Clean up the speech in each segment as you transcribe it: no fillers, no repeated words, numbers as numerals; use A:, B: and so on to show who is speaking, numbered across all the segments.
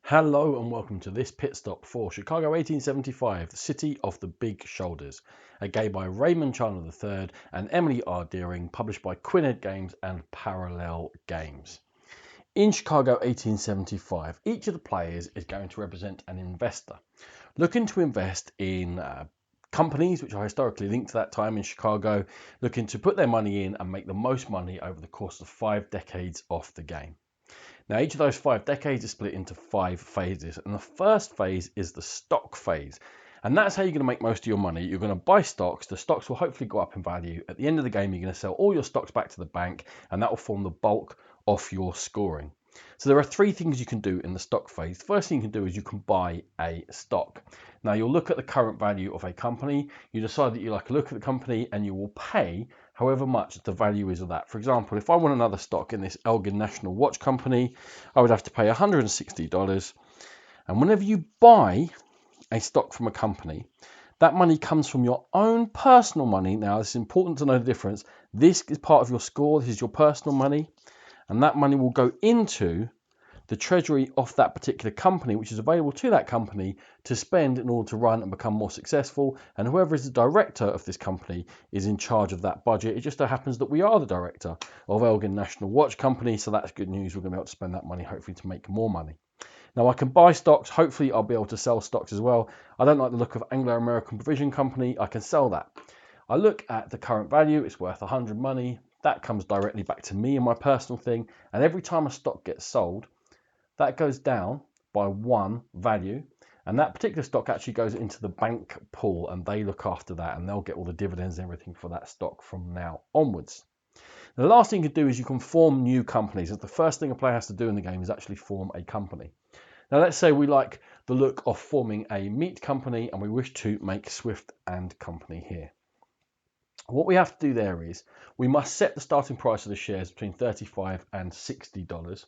A: Hello and welcome to this pit stop for Chicago 1875, the City of the Big Shoulders, a game by Raymond, Chandler III and Emily R. Deering, published by Quined Games and Parallel Games. In Chicago 1875, each of the players is going to represent an investor, looking to invest in companies which are historically linked to that time in Chicago, looking to put their money in and make the most money over the course of 5 decades of the game. Now, each of those 5 decades is split into 5 phases, and the first phase is the stock phase. And that's how you're going to make most of your money. You're going to buy stocks. The stocks will hopefully go up in value. At the end of the game, you're going to sell all your stocks back to the bank, and that will form the bulk of your scoring. So there are 3 things you can do in the stock phase. The first thing you can do is you can buy a stock. Now, you'll look at the current value of a company. You decide that you like to look at the company, and you will pay however much the value is of that. For example, if I want another stock in this Elgin National Watch Company, I would have to pay $160. And whenever you buy a stock from a company, that money comes from your own personal money. Now, it's important to know the difference. This is part of your score. This is your personal money. And that money will go into the treasury of that particular company, which is available to that company to spend in order to run and become more successful. And whoever is the director of this company is in charge of that budget. It just so happens that we are the director of Elgin National Watch Company, so that's good news. We're going to be able to spend that money hopefully to make more money. Now, I can buy stocks. Hopefully I'll be able to sell stocks as well. I don't like the look of Anglo-American Provision Company. I can sell that. I look at the current value. It's worth 100 money. That comes directly back to me and my personal thing. And every time a stock gets sold, that goes down by 1 value, and that particular stock actually goes into the bank pool, and they look after that, and they'll get all the dividends and everything for that stock from now onwards. The last thing you can do is you can form new companies. The first thing a player has to do in the game is actually form a company. Now, let's say we like the look of forming a meat company, and we wish to make Swift and Company here. What we have to do there is we must set the starting price of the shares between $35 and $60.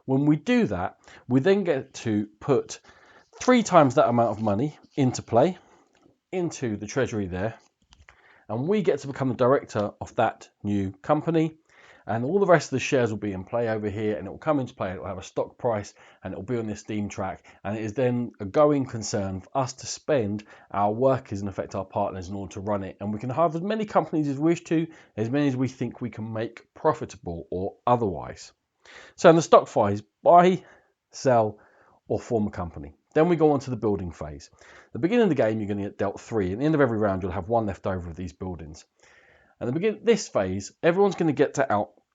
A: When we do that, we then get to put 3 times that amount of money into play, into the treasury there, and we get to become the director of that new company, and all the rest of the shares will be in play over here, and it will come into play. It will have a stock price, and it will be on this Steam track, and it is then a going concern for us to spend our workers, in effect our partners, in order to run it. And we can have as many companies as we wish to, as many as we think we can make profitable or otherwise. So in the stock phase, buy, sell, or form a company. Then we go on to the building phase. At the beginning of the game, you're going to get dealt 3. At the end of every round, you'll have 1 left over of these buildings. At the beginning of this phase, everyone's going to get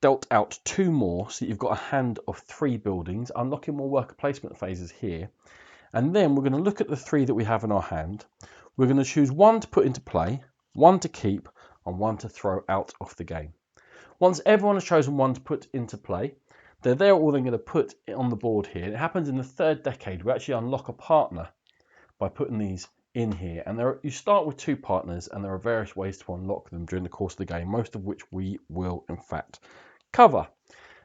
A: dealt out 2 more, so you've got a hand of 3 buildings, unlocking more worker placement phases here. And then we're going to look at the 3 that we have in our hand. We're going to choose 1 to put into play, 1 to keep, and 1 to throw out of the game. Once everyone has chosen 1 to put into play, they're all then going to put it on the board here. It happens in the 3rd decade. We actually unlock a partner by putting these in here. And you start with 2 partners, and there are various ways to unlock them during the course of the game, most of which we will, in fact, cover.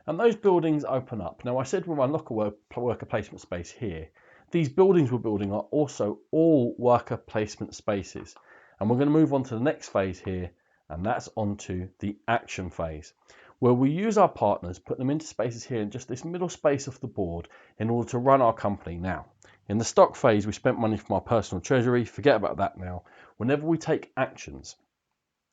A: And those buildings open up. Now, I said we'll unlock a worker placement space here. These buildings we're building are also all worker placement spaces. And we're going to move on to the next phase here, and that's onto the action phase, where we use our partners, put them into spaces here in just this middle space of the board in order to run our company. Now, in the stock phase, we spent money from our personal treasury. Forget about that now. Whenever we take actions,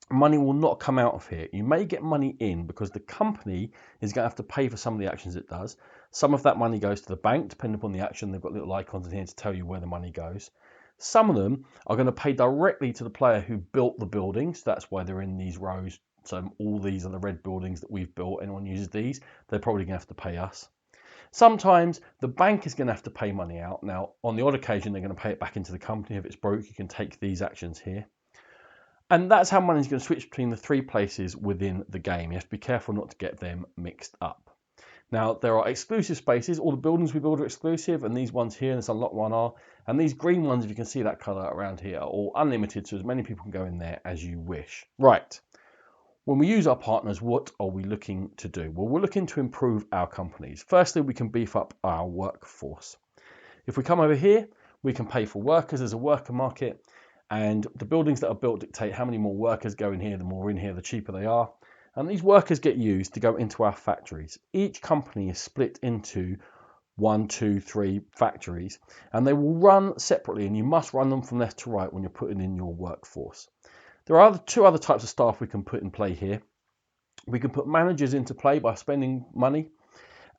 A: money will not come out of here. You may get money in because the company is going to have to pay for some of the actions it does. Some of that money goes to the bank, depending upon the action. They've got little icons in here to tell you where the money goes. Some of them are going to pay directly to the player who built the buildings. That's why they're in these rows. So all these are the red buildings that we've built. Anyone uses these, they're probably going to have to pay us. Sometimes the bank is going to have to pay money out. Now, on the odd occasion, they're going to pay it back into the company. If it's broke, you can take these actions here. And that's how money is going to switch between the 3 places within the game. You have to be careful not to get them mixed up. Now, there are exclusive spaces. All the buildings we build are exclusive, and these ones here, and this unlock one are. And these green ones, if you can see that colour around here, are all unlimited, so as many people can go in there as you wish. Right. When we use our partners, what are we looking to do? Well, we're looking to improve our companies. Firstly, we can beef up our workforce. If we come over here, we can pay for workers. There's a worker market, and the buildings that are built dictate how many more workers go in here. The more in here, the cheaper they are. And these workers get used to go into our factories. Each company is split into 1, 2, 3 factories, and they will run separately, and you must run them from left to right when you're putting in your workforce. There are two other types of staff we can put in play here. We can put managers into play by spending money.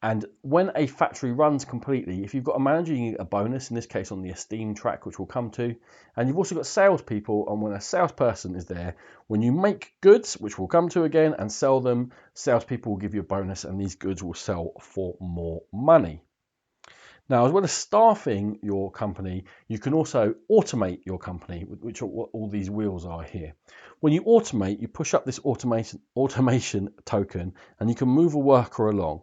A: And when a factory runs completely, if you've got a manager, you get a bonus, in this case on the esteem track, which we'll come to. And you've also got salespeople, and when a salesperson is there, when you make goods, which we'll come to again, and sell them, salespeople will give you a bonus, and these goods will sell for more money. Now, as well as staffing your company, you can also automate your company, which are what all these wheels are here. When you automate, you push up this automation token, and you can move a worker along.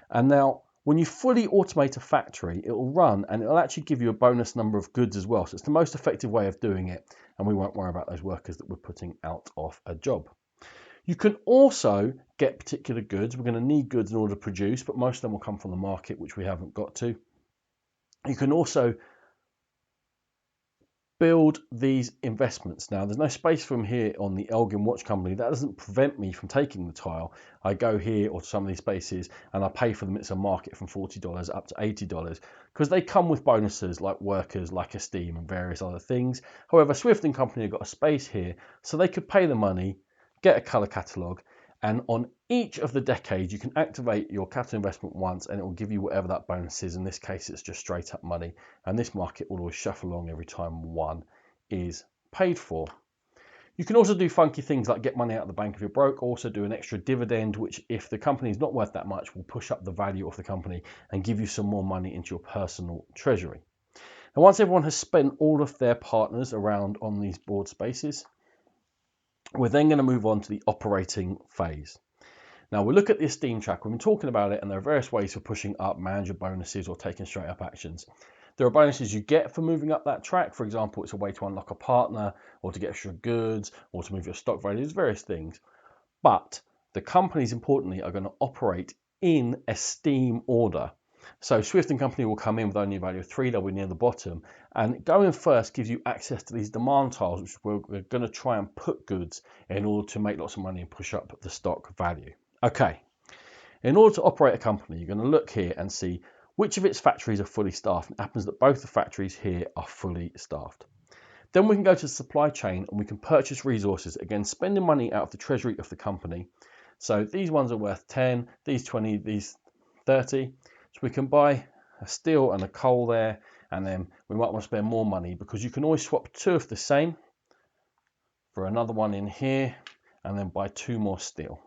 A: And now, when you fully automate a factory, it will run and it'll actually give you a bonus number of goods as well. So it's the most effective way of doing it, and we won't worry about those workers that we're putting out of a job. You can also get particular goods. We're going to need goods in order to produce, but most of them will come from the market, which we haven't got to. You can also build these investments. Now, there's no space for them here on the Elgin Watch Company. That doesn't prevent me from taking the tile. I go here or to some of these spaces and I pay for them. It's a market from $40 up to $80 because they come with bonuses like workers, like esteem and various other things. However, Swift & Company have got a space here so they could pay the money, get a colour catalogue, and on each of the decades, you can activate your capital investment once and it will give you whatever that bonus is. In this case, it's just straight up money. And this market will always shuffle along every time one is paid for. You can also do funky things like get money out of the bank if you're broke, also do an extra dividend, which if the company is not worth that much, will push up the value of the company and give you some more money into your personal treasury. And once everyone has spent all of their partners around on these board spaces, we're then going to move on to the operating phase. Now we'll look at the esteem track. We've been talking about it, and there are various ways for pushing up manager bonuses or taking straight up actions. There are bonuses you get for moving up that track. For example, it's a way to unlock a partner or to get extra goods or to move your stock values, various things. But the companies, importantly, are going to operate in esteem order. So Swift & Company will come in with only a value of 3, they'll be near the bottom. And going first gives you access to these demand tiles, which we're going to try and put goods in order to make lots of money and push up the stock value. Okay, in order to operate a company, you're going to look here and see which of its factories are fully staffed. It happens that both the factories here are fully staffed. Then we can go to the supply chain and we can purchase resources, again, spending money out of the treasury of the company. So these ones are worth 10, these 20, these 30. So we can buy a steel and a coal there, and then we might want to spend more money because you can always swap 2 of the same for another one in here and then buy 2 more steel.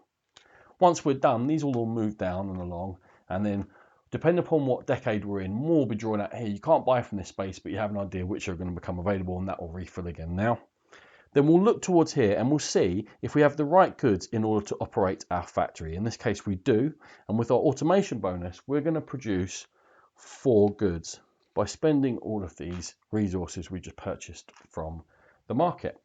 A: Once we're done, these will all move down and along, and then depending upon what decade we're in, more will be drawn out here. You can't buy from this space, but you have an idea which are going to become available, and that will refill again now. Then we'll look towards here and we'll see if we have the right goods in order to operate our factory. In this case, we do. And with our automation bonus, we're going to produce 4 goods by spending all of these resources we just purchased from the market.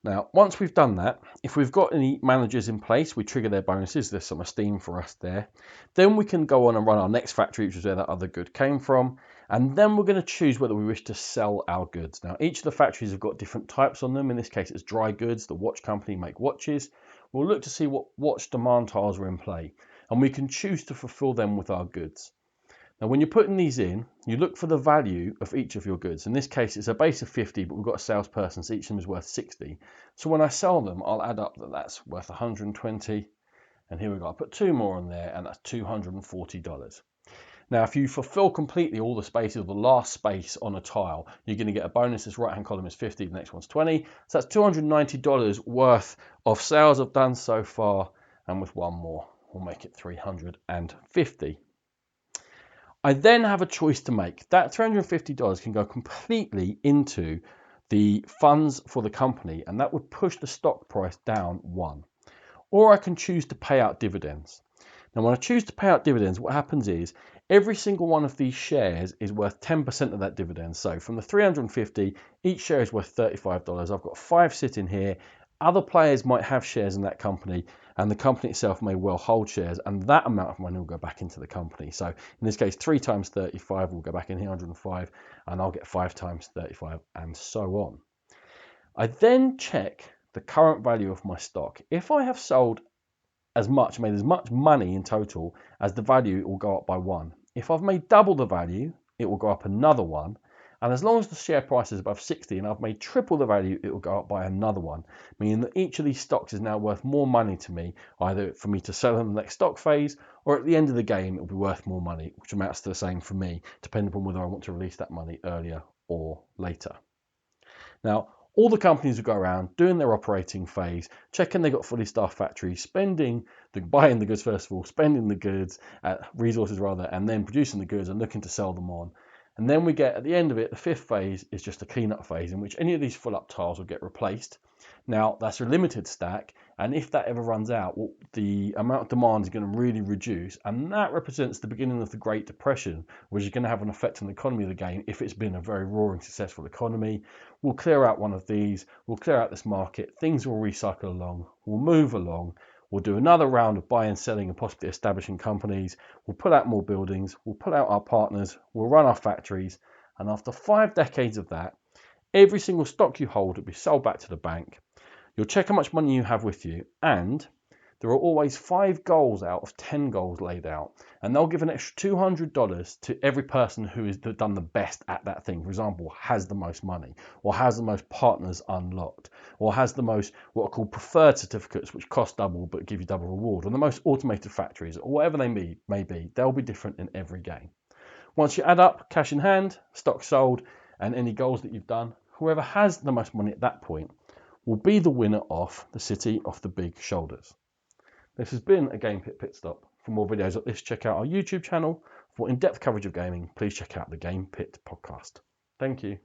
A: Now, once we've done that, if we've got any managers in place, we trigger their bonuses. There's some esteem for us there. Then we can go on and run our next factory, which is where that other good came from. And then we're going to choose whether we wish to sell our goods. Now, each of the factories have got different types on them. In this case, it's dry goods. The watch company make watches. We'll look to see what watch demand tiles are in play, and we can choose to fulfill them with our goods. Now, when you're putting these in, you look for the value of each of your goods. In this case, it's a base of 50, but we've got a salesperson, so each of them is worth 60. So when I sell them, I'll add up that that's worth 120. And here we go. I put 2 more on there, and that's $240. Now, if you fulfill completely all the spaces, or the last space on a tile, you're going to get a bonus. This right-hand column is 50, the next one's 20. So that's $290 worth of sales I've done so far, and with 1 more, we'll make it 350. I then have a choice to make. That $350 can go completely into the funds for the company, and that would push the stock price down 1. Or I can choose to pay out dividends. Now, when I choose to pay out dividends, what happens is every single one of these shares is worth 10% of that dividend. So from the 350, each share is worth $35. I've got 5 sitting here. Other players might have shares in that company, and the company itself may well hold shares, and that amount of money will go back into the company. So in this case, 3 times 35 will go back in here, 105, and I'll get 5 times 35, and so on. I then check the current value of my stock. If I have sold made as much money in total as the value, it will go up by 1. If I've made double the value, it will go up another 1. And as long as the share price is above 60 and I've made triple the value, it will go up by another 1, meaning that each of these stocks is now worth more money to me, either for me to sell in the next stock phase, or at the end of the game, it will be worth more money, which amounts to the same for me, depending upon whether I want to release that money earlier or later. Now, all the companies will go around doing their operating phase, checking they've got fully staffed factories, buying the goods first of all, spending the goods, resources rather, and then producing the goods and looking to sell them on. And then we get, at the end of it, the 5th phase is just a cleanup phase in which any of these full up tiles will get replaced. Now, that's a limited stack, and if that ever runs out, well, the amount of demand is going to really reduce, and that represents the beginning of the Great Depression, which is going to have an effect on the economy of the game if it's been a very roaring successful economy. We'll clear out one of these, we'll clear out this market, things will recycle along, we'll move along, we'll do another round of buying, selling, and possibly establishing companies. We'll put out more buildings. We'll put out our partners. We'll run our factories. And after 5 decades of that, every single stock you hold will be sold back to the bank. You'll check how much money you have with you. And there are always 5 goals out of 10 goals laid out. And they'll give an extra $200 to every person who has done the best at that thing. For example, has the most money, or has the most partners unlocked, or has the most what are called preferred certificates, which cost double but give you double reward, or the most automated factories, or whatever they may be. They'll be different in every game. Once you add up cash in hand, stock sold, and any goals that you've done, whoever has the most money at that point will be the winner of the City of the Big Shoulders. This has been a Game Pit Stop. For more videos like this, check out our YouTube channel. For in-depth coverage of gaming, please check out the Game Pit podcast. Thank you.